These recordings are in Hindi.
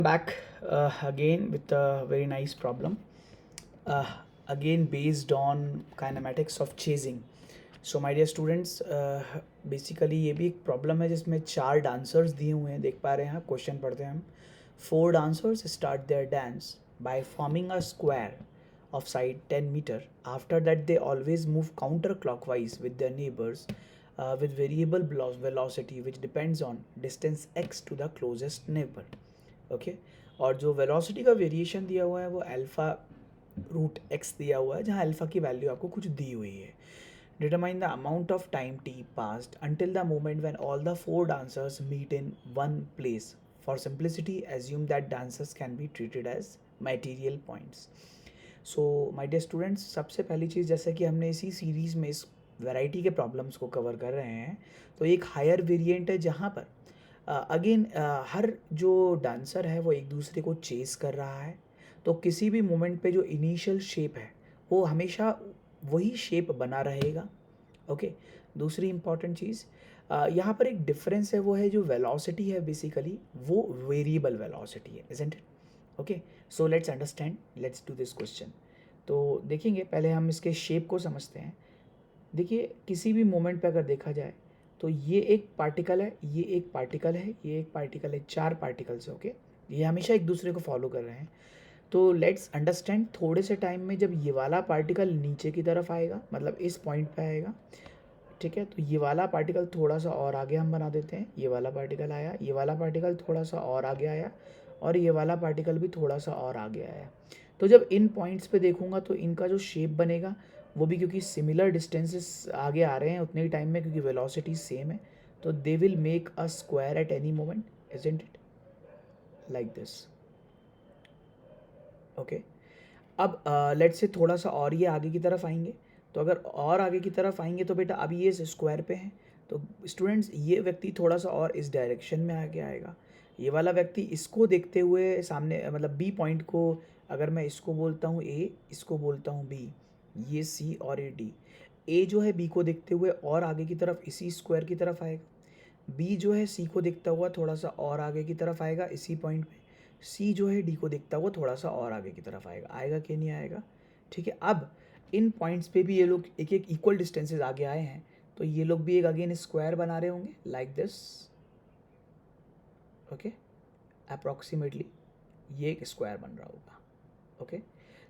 Back again with a very nice problem, uh, again based on kinematics of chasing. So my dear students, basically ये भी एक प्रॉब्लम है जिसमें चार डांसर्स दिए हुए हैं, देख पा रहे हैं आप। क्वेश्चन पढ़ते हैं हम। Four dancers start their dance by forming a square of side 10 meter. After that they always move counterclockwise with their neighbors with variable velocity which depends on distance x to the closest neighbor. Okay और जो वेलोसिटी का वेरिएशन दिया हुआ है वो अल्फ़ा रूट एक्स दिया हुआ है, जहाँ अल्फ़ा की वैल्यू आपको कुछ दी हुई है। Determine the amount of time T passed until the moment when all the four dancers meet in one place. For simplicity assume that dancers can be treated as material points. So my dear students, सबसे पहली चीज़, जैसे कि हमने इसी सीरीज़ में इस वैरायटी के प्रॉब्लम्स को कवर कर रहे हैं, तो एक हायर वेरिएंट है जहाँ पर अगेन हर जो डांसर है वो एक दूसरे को चेस कर रहा है। तो किसी भी मोमेंट पे जो इनिशियल शेप है वो हमेशा वही शेप बना रहेगा। ओके, दूसरी इंपॉर्टेंट चीज़, यहाँ पर एक डिफरेंस है, वो है जो वेलोसिटी है बेसिकली वो वेरिएबल वेलोसिटी है, isn't it? Okay, so let's understand, let's do this question. तो देखेंगे, पहले हम इसके शेप को समझते हैं। देखिए, किसी भी मोमेंट पे अगर देखा जाए तो ये एक पार्टिकल है, ये एक पार्टिकल है, ये एक पार्टिकल है, चार पार्टिकल्स। ओके, ये हमेशा एक दूसरे को फॉलो कर रहे हैं। तो लेट्स अंडरस्टैंड, थोड़े से टाइम में जब ये वाला पार्टिकल नीचे की तरफ आएगा, मतलब इस पॉइंट पे आएगा, ठीक है, तो ये वाला पार्टिकल थोड़ा सा और आगे हम बना देते हैं। ये वाला पार्टिकल आया, ये वाला पार्टिकल थोड़ा सा और आगे आया, और ये वाला पार्टिकल भी थोड़ा सा और आगे आया। तो जब इन पॉइंट्स पे देखूंगा तो इनका जो शेप बनेगा वो भी, क्योंकि सिमिलर डिस्टेंसेस आगे आ रहे हैं उतने ही टाइम में, क्योंकि वेलोसिटी सेम है, तो they will make a square at any moment, isn't it? Like this. Okay, अब लेट्स से थोड़ा सा और ये आगे की तरफ आएंगे। तो अगर और आगे की तरफ आएंगे तो बेटा अब ये इस स्क्वायर पे हैं, तो स्टूडेंट्स ये व्यक्ति थोड़ा सा और इस डायरेक्शन में आगे आएगा। ये वाला व्यक्ति इसको देखते हुए सामने, मतलब बी पॉइंट को, अगर मैं इसको बोलता हूँ ए, इसको बोलता हूँ बी, ये सी और ये डी। ए जो है बी को देखते हुए और आगे की तरफ इसी स्क्वायर की तरफ आएगा। बी जो है सी को देखता हुआ थोड़ा सा और आगे की तरफ आएगा इसी पॉइंट पे। सी जो है डी को देखता हुआ थोड़ा सा और आगे की तरफ आएगा। आएगा कि नहीं आएगा? ठीक है, अब इन पॉइंट्स पे भी ये लोग एक एक इक्वल डिस्टेंसेज आगे आए हैं, तो ये लोग भी एक अगेन स्क्वायर बना रहे होंगे लाइक दिस। ओके, अप्रॉक्सीमेटली ये एक स्क्वायर बन रहा होगा। ओके,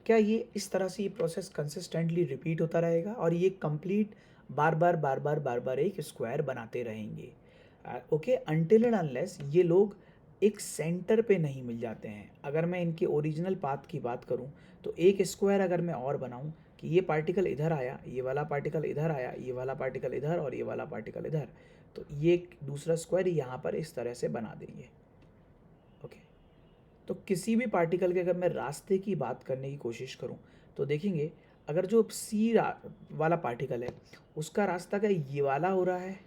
क्या ये इस तरह से ये प्रोसेस कंसिस्टेंटली रिपीट होता रहेगा और ये कंप्लीट बार बार बार बार बार बार एक स्क्वायर बनाते रहेंगे? ओके, अनटिल एंड अनलेस ये लोग एक सेंटर पे नहीं मिल जाते हैं। अगर मैं इनके ओरिजिनल पाथ की बात करूं तो एक स्क्वायर अगर मैं और बनाऊं कि ये पार्टिकल इधर आया, ये वाला पार्टिकल इधर आया, ये वाला पार्टिकल इधर और ये वाला पार्टिकल इधर, तो ये एक दूसरा स्क्वायर यहाँ पर इस तरह से बना देंगे। ओके, तो किसी भी पार्टिकल के अगर मैं रास्ते की बात करने की कोशिश करूं तो देखेंगे, अगर जो सी वाला पार्टिकल है उसका रास्ता क्या ये वाला हो रहा है,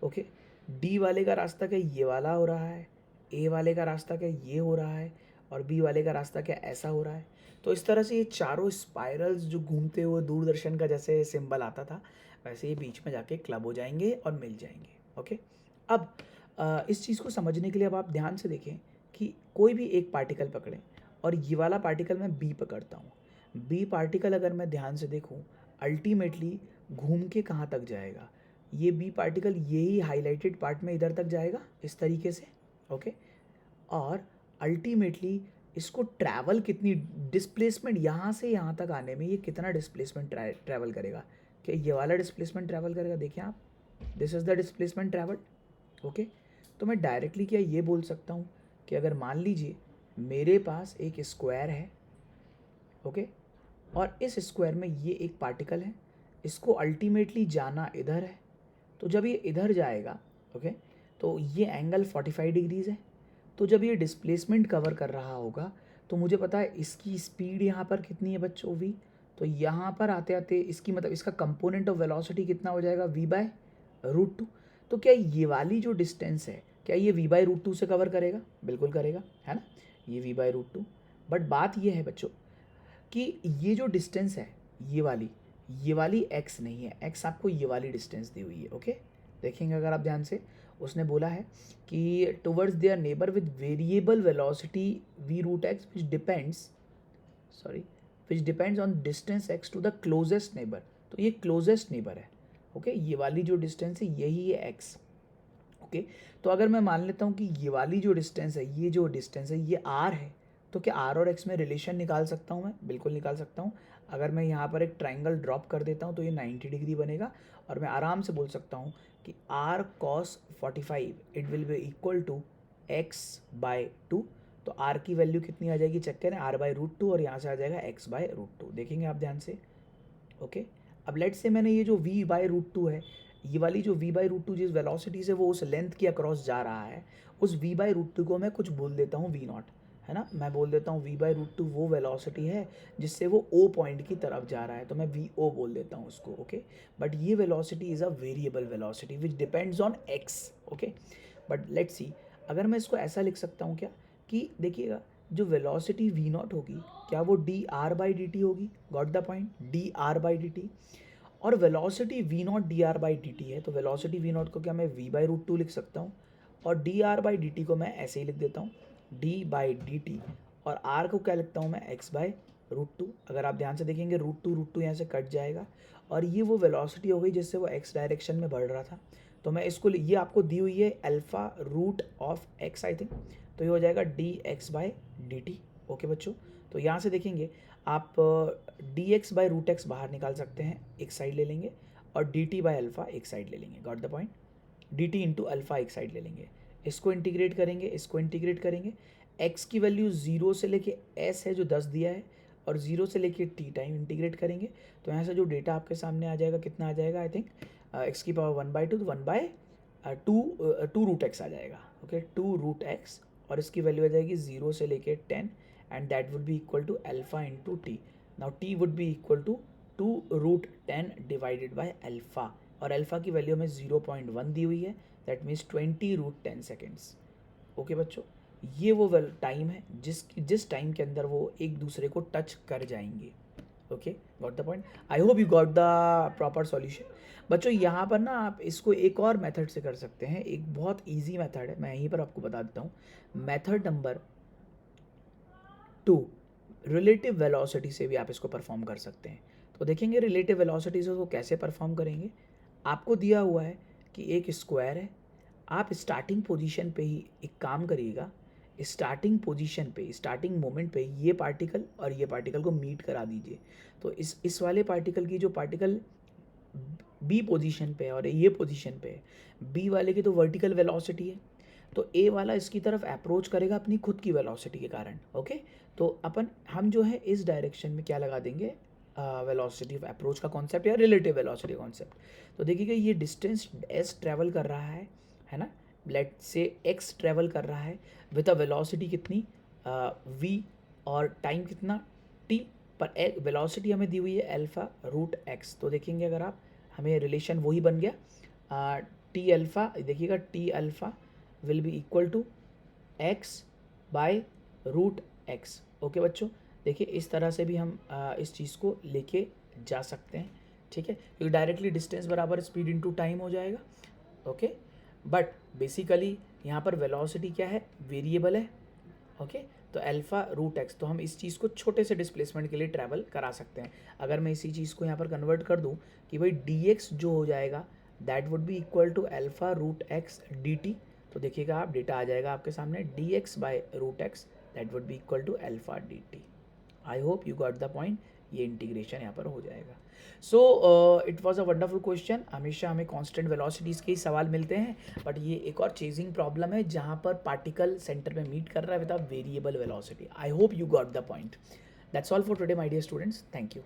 ओके, डी वाले का रास्ता क्या ये वाला हो रहा है, ए वाले का रास्ता क्या ये हो रहा है, और बी वाले का रास्ता क्या ऐसा हो रहा है। तो इस तरह से ये चारों स्पाइरल्स जो घूमते हुए दूरदर्शन का जैसे सिंबल आता था वैसे ये बीच में जाके क्लब हो जाएंगे और मिल जाएंगे। ओके, अब इस चीज़ को समझने के लिए अब आप ध्यान से देखें कि कोई भी एक पार्टिकल पकड़ें और ये वाला पार्टिकल मैं बी पकड़ता हूँ। बी पार्टिकल अगर मैं ध्यान से देखूँ अल्टीमेटली घूम के कहाँ तक जाएगा, ये बी पार्टिकल यही हाईलाइटेड पार्ट में इधर तक जाएगा इस तरीके से। ओके, और अल्टीमेटली इसको ट्रैवल कितनी डिस्प्लेसमेंट यहाँ से यहाँ तक आने में ये कितना डिस्प्लेसमेंट ट्रैवल करेगा? क्या ये वाला डिस्प्लेसमेंट ट्रैवल करेगा? देखिए आप, this is the displacement travel. Okay, तो मैं डायरेक्टली क्या ये बोल सकता हूँ कि अगर मान लीजिए मेरे पास एक स्क्वायर है, ओके, और इस स्क्वायर में ये एक पार्टिकल है, इसको अल्टीमेटली जाना इधर है, तो जब ये इधर जाएगा, ओके, तो ये एंगल 45 डिग्रीज है। तो जब ये डिस्प्लेसमेंट कवर कर रहा होगा तो मुझे पता है इसकी स्पीड यहाँ पर कितनी है बच्चों, वी। तो यहाँ पर आते आते इसकी मतलब इसका कंपोनेंट ऑफ वेलोसिटी कितना हो जाएगा, v/√2। तो क्या ये वाली जो डिस्टेंस है क्या ये v/√2 से कवर करेगा? बिल्कुल करेगा, है ना, ये v/√2। बट बात ये है बच्चों कि ये जो डिस्टेंस है ये वाली x नहीं है, x आपको ये वाली डिस्टेंस दी हुई है। ओके, देखेंगे अगर आप ध्यान से, उसने बोला है कि towards their neighbour with variable velocity V root x which depends on distance x to the closest neighbour. तो ये क्लोजेस्ट नेबर है, ओके ये वाली जो डिस्टेंस है यही है एक्स, ओके। तो अगर मैं मान लेता हूँ कि ये वाली जो डिस्टेंस है, ये जो डिस्टेंस है ये आर है, तो क्या आर और एक्स में रिलेशन निकाल सकता हूँ मैं? बिल्कुल निकाल सकता हूँ। अगर मैं यहाँ पर एक ट्राइंगल ड्रॉप कर देता हूँ तो ये 90 डिग्री बनेगा और मैं आराम से बोल सकता हूँ कि R cos 45 it will be equal to x by 2। तो आर की वैल्यू कितनी आ जाएगी चेक करें, आर बाय रूट 2 और यहाँ से आ जाएगा एक्स बाय रूट 2। देखेंगे आप ध्यान से, ओके। अब लेट से मैंने ये जो v बाय रूट 2 है, ये वाली जो v बाई रूट 2 जिस वेलोसिटी से वो उस लेंथ के अक्रॉस जा रहा है, उस v बाई रूट 2 को मैं कुछ बोल देता हूँ v नॉट, है ना। मैं बोल देता हूँ v बाई रूट 2 वो वेलोसिटी है जिससे वो o पॉइंट की तरफ जा रहा है, तो मैं vo बोल देता हूँ उसको, ओके। बट ये velocity is a variable velocity which depends on x, okay. But let's see, अगर मैं इसको ऐसा लिख सकता हूँ क्या कि देखिएगा जो वेलोसिटी v नॉट होगी क्या वो D R by D T होगी, got the point, D R by D T. और velocity V not D R by D T है, तो वेलोसिटी वी नॉट को क्या मैं वी बाई रूट 2 लिख सकता हूँ, और D R by D T को मैं ऐसे ही लिख देता हूँ डी बाई डी टी, और आर को क्या लिखता हूँ मैं एक्स बाई रूट 2। अगर आप ध्यान से देखेंगे रूट टू यहाँ से कट जाएगा और ये वो वेलोसिटी हो गई जिससे वो एक्स डायरेक्शन में बढ़ रहा था। तो मैं इसको, ये आपको दी हुई है alpha root of x I think, तो ये हो जाएगा D X by D T, okay बच्चों। तो यहाँ से देखेंगे आप D X by root X बाहर निकाल सकते हैं, एक साइड ले लेंगे, और डी टी बाई अल्फ़ा एक साइड ले लेंगे, got the point. D T into alpha एक साइड ले लेंगे, इसको इंटीग्रेट करेंगे, इसको इंटीग्रेट करेंगे। एक्स की वैल्यू 0 से लेके एस है जो 10 दिया है, और 0 से लेके टी टाइम इंटीग्रेट करेंगे, तो यहाँ से जो डेटा आपके सामने आ जाएगा कितना आ जाएगा, आई थिंक एक्स की पावर 1/2 तो 1/2 रूट एक्स आ जाएगा, ओके 2 रूट एक्स, और इसकी वैल्यू आ जाएगी 0 से लेके 10 and that would be equal to alpha into t. Now t would be equal to 2 root 10 divided by alpha, और अल्फ़ा की वैल्यू हमें 0.1 दी हुई है, that means 20 root 10 seconds, okay बच्चों। ये वो टाइम है जिस टाइम के अंदर वो एक दूसरे को टच कर जाएंगे, okay got the point. I hope you got the proper solution बच्चों। यहाँ पर ना आप इसको एक और मेथड से कर सकते हैं, एक बहुत ईजी मेथड है, मैं यहीं पर आपको बता देता हूँ। मेथड नंबर 2, रिलेटिव वेलोसिटी से भी आप इसको परफॉर्म कर सकते हैं। तो देखेंगे रिलेटिव वेलोसिटी से उसको कैसे परफॉर्म करेंगे। आपको दिया हुआ है कि एक स्क्वायर है, आप स्टार्टिंग पोजीशन पे ही एक काम करिएगा, स्टार्टिंग पोजीशन पे, स्टार्टिंग मोमेंट पे ये पार्टिकल और ये पार्टिकल को मीट करा दीजिए। तो इस वाले पार्टिकल की जो पार्टिकल बी पोजीशन पे है और ये पोजीशन पे है, बी वाले की तो वर्टिकल वेलोसिटी है, तो ए वाला इसकी तरफ अप्रोच करेगा अपनी खुद की वेलोसिटी के कारण, ओके। तो हम जो है इस डायरेक्शन में क्या लगा देंगे, वेलोसिटी ऑफ अप्रोच का कॉन्सेप्ट या रिलेटिव वेलोसिटी कॉन्सेप्ट। तो देखिएगा ये डिस्टेंस एस ट्रैवल कर रहा है ना, लेट से एक्स ट्रैवल कर रहा है विद अ वेलोसिटी कितनी वी, और टाइम कितना टी, पर वेलोसिटी हमें दी हुई है अल्फ़ा रूट एक्स। तो देखेंगे अगर आप, हमें रिलेशन वही बन गया, टी अल्फ़ा, देखिएगा T alpha will be equal to x by root X, okay बच्चों। देखिए इस तरह से भी हम इस चीज़ को लेके जा सकते हैं, ठीक है, क्योंकि डायरेक्टली डिस्टेंस बराबर स्पीड इनटू टाइम हो जाएगा, ओके। बट बेसिकली यहाँ पर वेलोसिटी क्या है, वेरिएबल है, ओके। तो अल्फ़ा रूट एक्स, तो हम इस चीज़ को छोटे से डिस्प्लेसमेंट के लिए ट्रैवल करा सकते हैं। अगर मैं इसी चीज़ को यहाँ पर कन्वर्ट कर दूँ कि भाई डी एक्स जो हो जाएगा that would be equal to alpha root X D T. तो देखिएगा आप, डेटा आ जाएगा आपके सामने, D X by root X that would be equal to alpha D T. I hope you got the point, ये इंटीग्रेशन यहाँ पर हो जाएगा। So it was a wonderful question. हमेशा हमें कांस्टेंट वेलोसिटीज़ के ही सवाल मिलते हैं, बट ये एक और चेजिंग प्रॉब्लम है जहाँ पर पार्टिकल सेंटर में मीट कर रहा है with a variable velocity. I hope you got the point. That's all for today my dear students, thank you.